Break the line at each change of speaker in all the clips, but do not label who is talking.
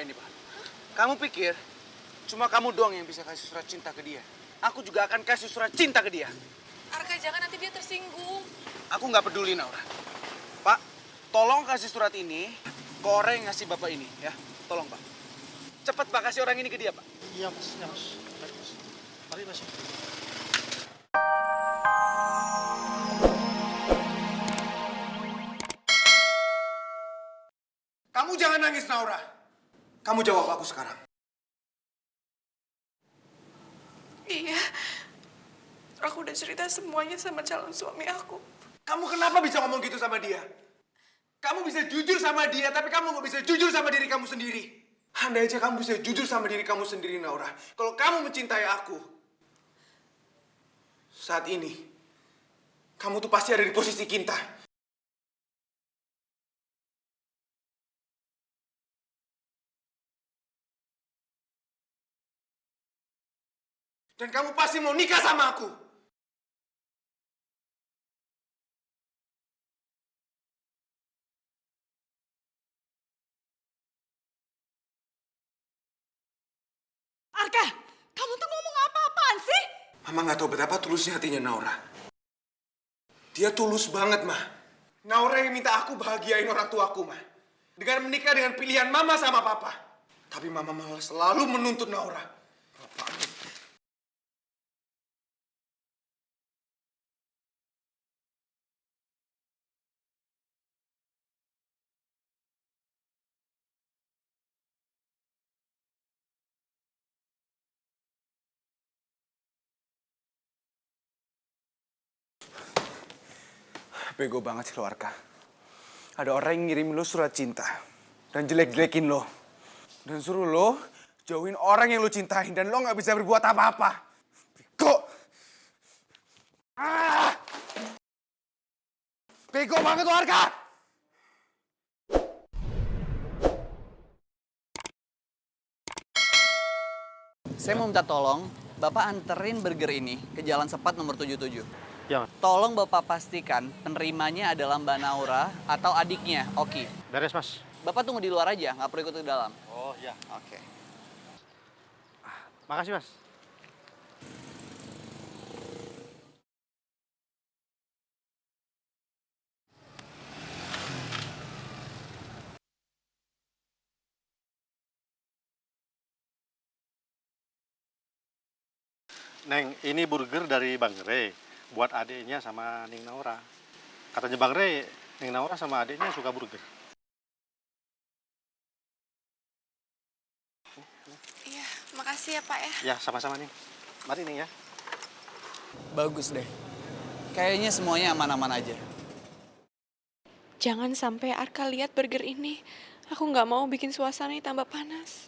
ini, Pak. Kamu pikir cuma kamu doang yang bisa kasih surat cinta ke dia? Aku juga akan kasih surat cinta ke dia.
Arka, jangan, nanti dia tersinggung.
Aku nggak peduli, Naura. Pak, tolong kasih surat ini ke orang yang ngasih Bapak ini, ya. Tolong, Pak. Cepat, Pak, kasih orang ini ke dia, Pak.
Iya, Mas. Ya, Mas. Baik, Mas. Mari, Mas.
Kamu jangan nangis, Naura. Kamu jawab aku sekarang.
Iya, aku udah cerita semuanya sama calon suami aku.
Kamu kenapa bisa ngomong gitu sama dia? Kamu bisa jujur sama dia, tapi kamu nggak bisa jujur sama diri kamu sendiri. Andai aja kamu bisa jujur sama diri kamu sendiri, Naura. Kalau kamu mencintai aku, saat ini, kamu tuh pasti ada di posisi Kinta. Dan kamu pasti mau nikah sama aku.
Arka, kamu tuh ngomong apa-apaan sih?
Mama nggak tahu betapa tulusnya hatinya Naura. Dia tulus banget, Mah. Naura yang minta aku bahagiain orang tuaku, Mah. Dengan menikah dengan pilihan Mama sama Papa. Tapi Mama malah selalu menuntut Naura. Bapak. Bego banget sih lo, Arka. Ada orang yang ngirim lo surat cinta. Dan jelek-jelekin lo. Dan suruh lo jauhin orang yang lo cintain. Dan lo gak bisa berbuat apa-apa. Bego. Bego banget lo, Arka.
Saya mau minta tolong, Bapak anterin burger ini ke Jalan Sepat nomor 77.
Ya, Mas.
Tolong Bapak pastikan penerimanya adalah Mbak Naura atau adiknya, Oki.
Beres, Mas.
Bapak tunggu di luar aja, nggak perlu ikut ke dalam.
Oh, iya.
Oke.
Makasih, Mas. Neng, ini burger dari Bang Re buat adiknya sama Ning Naura. Katanya Bang Re, Ning Naura sama adiknya suka burger.
Iya, makasih ya Pak ya.
Ya, sama-sama Ning. Mari Ning ya.
Bagus deh. Kayaknya semuanya aman-aman aja.
Jangan sampai Arka lihat burger ini. Aku nggak mau bikin suasana tambah panas.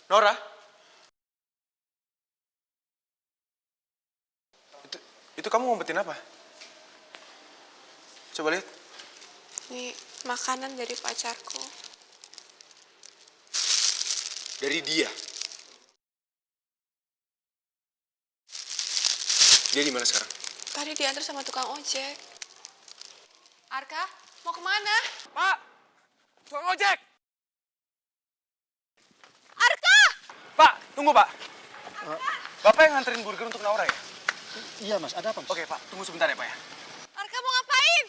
Nora. Itu kamu ngumpetin apa? Coba lihat.
Ini makanan dari pacarku.
Dari dia. Dia di mana sekarang?
Tadi diantar sama tukang ojek. Arka, mau kemana?
Pak! Tukang ojek!
Arka!
Pak, tunggu Pak. Bapak yang nganterin burger untuk Naura ya?
Iya, Mas. Ada apa, Mas?
Oke Pak, tunggu sebentar ya Pak ya.
Arka mau ngapain?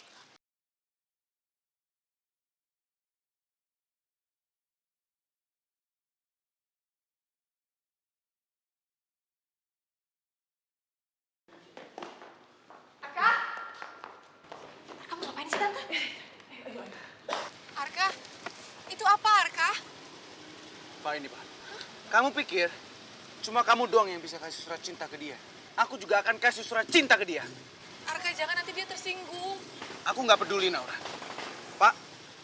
Arka? Arka mau ngapain sih Tante? Arka? Itu apa Arka?
Pak ini Pak. Kamu pikir cuma kamu doang yang bisa kasih surat cinta ke dia? Aku juga akan kasih surat cinta ke dia.
Arka, jangan, nanti dia tersinggung.
Aku nggak peduli, Naura. Pak,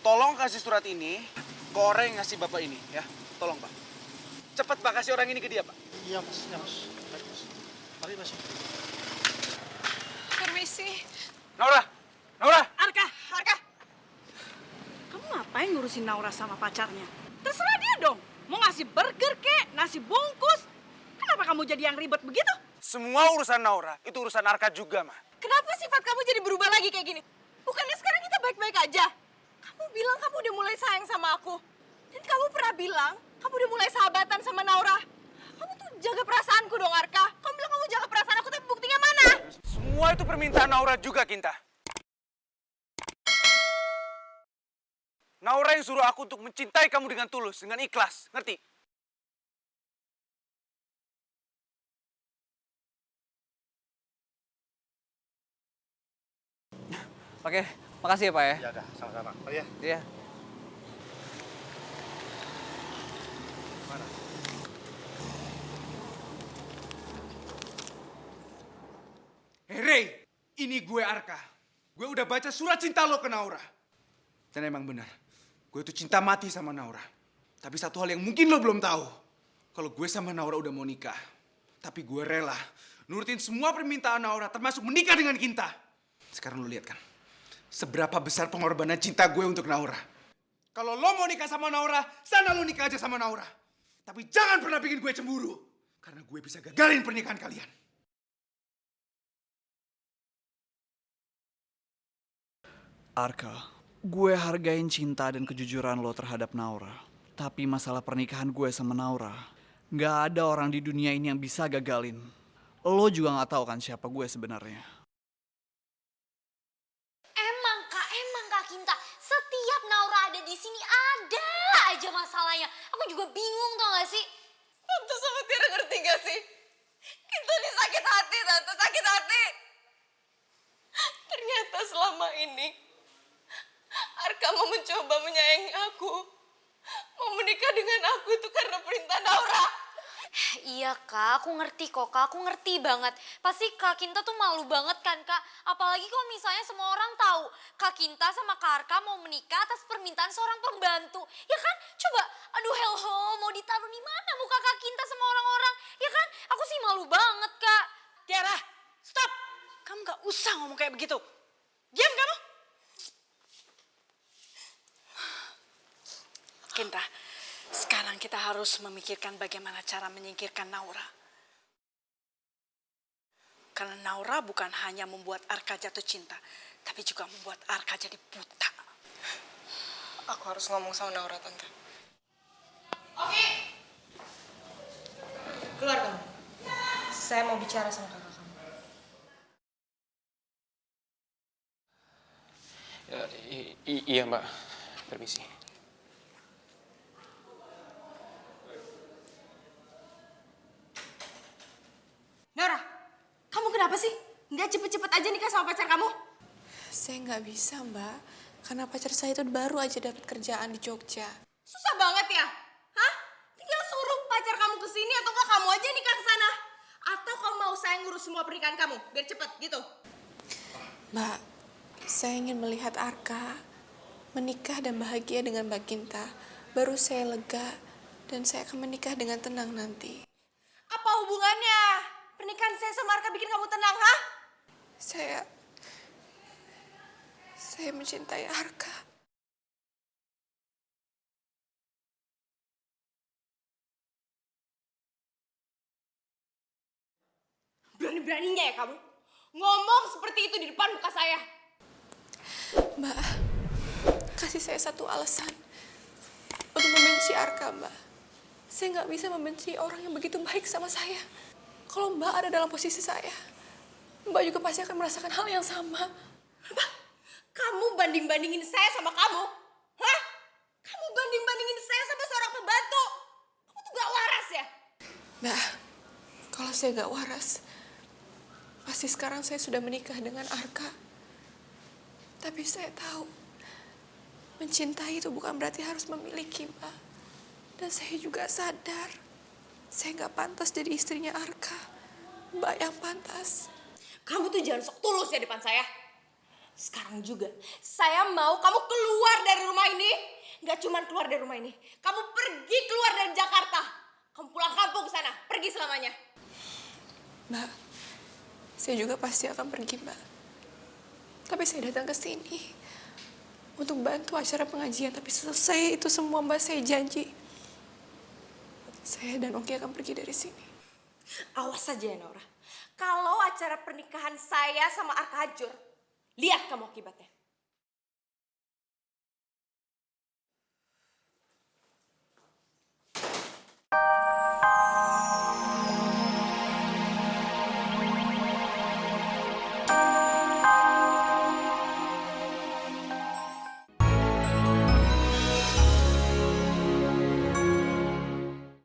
tolong kasih surat ini ke orang yang ngasih Bapak ini, ya. Tolong, Pak. Cepat, Pak, kasih orang ini ke dia, Pak.
Iya, Mas. Ya, Mas. Baik, Mas. Mari, Mas.
Permisi.
Naura! Naura!
Arka, Arka. Kamu ngapain ngurusin Naura sama pacarnya? Terserah dia dong. Mau ngasih burger kek, nasi bungkus. Kenapa kamu jadi yang ribet begitu?
Semua urusan Naura, itu urusan Arka juga, Ma.
Kenapa sifat kamu jadi berubah lagi kayak gini? Bukannya sekarang kita baik-baik aja? Kamu bilang kamu udah mulai sayang sama aku. Dan kamu pernah bilang, kamu udah mulai sahabatan sama Naura. Kamu tuh jaga perasaanku dong, Arka. Kamu bilang kamu jaga perasaan aku, tapi buktinya mana?
Semua itu permintaan Naura juga, Kinta. Naura yang suruh aku untuk mencintai kamu dengan tulus, dengan ikhlas. Ngerti?
Oke, makasih ya Pak ya.
Ya udah, sama-sama. Oh iya.
Iya.
Mana?
Ray, ini gue Arka. Gue udah baca surat cinta lo ke Naura. Dan emang benar, gue tuh cinta mati sama Naura. Tapi satu hal yang mungkin lo belum tahu. Kalau gue sama Naura udah mau nikah. Tapi gue rela nurutin semua permintaan Naura, termasuk menikah dengan Kinta. Sekarang lo lihat kan, seberapa besar pengorbanan cinta gue untuk Naura. Kalau lo mau nikah sama Naura, sana lo nikah aja sama Naura. Tapi jangan pernah bikin gue cemburu. Karena gue bisa gagalin pernikahan kalian.
Arka, gue hargain cinta dan kejujuran lo terhadap Naura. Tapi masalah pernikahan gue sama Naura, nggak ada orang di dunia ini yang bisa gagalin. Lo juga nggak tahu kan siapa gue sebenarnya.
Emang Kak Kinta, setiap Naura ada di sini ada aja masalahnya. Aku juga bingung tau gak sih?
Tante sama Tiara ngerti gak sih? Kita ini sakit hati, Tante, sakit hati. Ternyata selama ini Arka mau mencoba menyayangi aku. Mau menikah dengan aku itu karena perintah Naura.
Iya Kak, aku ngerti kok Kak, aku ngerti banget. Pasti Kak Kinta tuh malu banget kan Kak. Apalagi kalau misalnya semua orang tahu Kak Kinta sama Kak Arka mau menikah atas permintaan seorang pembantu. Ya kan? Coba, aduh hello, mau ditaruh di mana muka Kak Kinta sama orang-orang? Ya kan? Aku sih malu banget Kak.
Tiara, stop! Kamu gak usah ngomong kayak begitu. Diam kamu! Kinta, sekarang kita harus memikirkan bagaimana cara menyingkirkan Naura. Karena Naura bukan hanya membuat Arka jatuh cinta, tapi juga membuat Arka jadi buta.
Aku harus ngomong sama Naura, Tante.
Oke.
Keluar kamu. Saya mau bicara sama kakak kamu.
Iya Mbak, permisi.
Naura, kamu kenapa sih? Nggak cepet-cepet aja nikah sama pacar kamu?
Saya nggak bisa, Mbak. Karena pacar saya itu baru aja dapat kerjaan di Jogja.
Susah banget ya? Hah? Tinggal suruh pacar kamu ke sini atau enggak kamu aja nikah ke sana? Atau kamu mau saya ngurus semua pernikahan kamu biar cepet gitu?
Mbak, saya ingin melihat Arka menikah dan bahagia dengan Mbak Kinta. Baru saya lega dan saya akan menikah dengan tenang nanti.
Apa hubungannya? Pernikahan saya sama Arka bikin kamu tenang, hah?
Saya mencintai Arka.
Berani-beraninya ya kamu ngomong seperti itu di depan muka saya.
Mbak, kasih saya satu alasan untuk membenci Arka, Mbak. Saya nggak bisa membenci orang yang begitu baik sama saya. Kalau Mbak ada dalam posisi saya, Mbak juga pasti akan merasakan hal yang sama.
Apa? Kamu banding-bandingin saya sama kamu? Hah? Kamu banding-bandingin saya sama seorang pembantu? Kamu tuh gak waras ya?
Mbak, kalau saya nggak waras, pasti sekarang saya sudah menikah dengan Arka. Tapi saya tahu, mencintai itu bukan berarti harus memiliki, Mbak. Dan saya juga sadar, saya nggak pantas jadi istrinya Arka. Mbak yang pantas.
Kamu tuh jangan sok tulus ya depan saya. Sekarang juga, saya mau kamu keluar dari rumah ini. Gak cuma keluar dari rumah ini, kamu pergi keluar dari Jakarta. Kamu pulang kampung ke sana, pergi selamanya.
Mbak, saya juga pasti akan pergi, Mbak. Tapi saya datang ke sini untuk bantu acara pengajian. Tapi selesai itu semua, Mbak, saya janji. Saya dan Oki akan pergi dari sini.
Awas saja ya, Naura. Kalau acara pernikahan saya sama Arka hancur, lihat kamu akibatnya.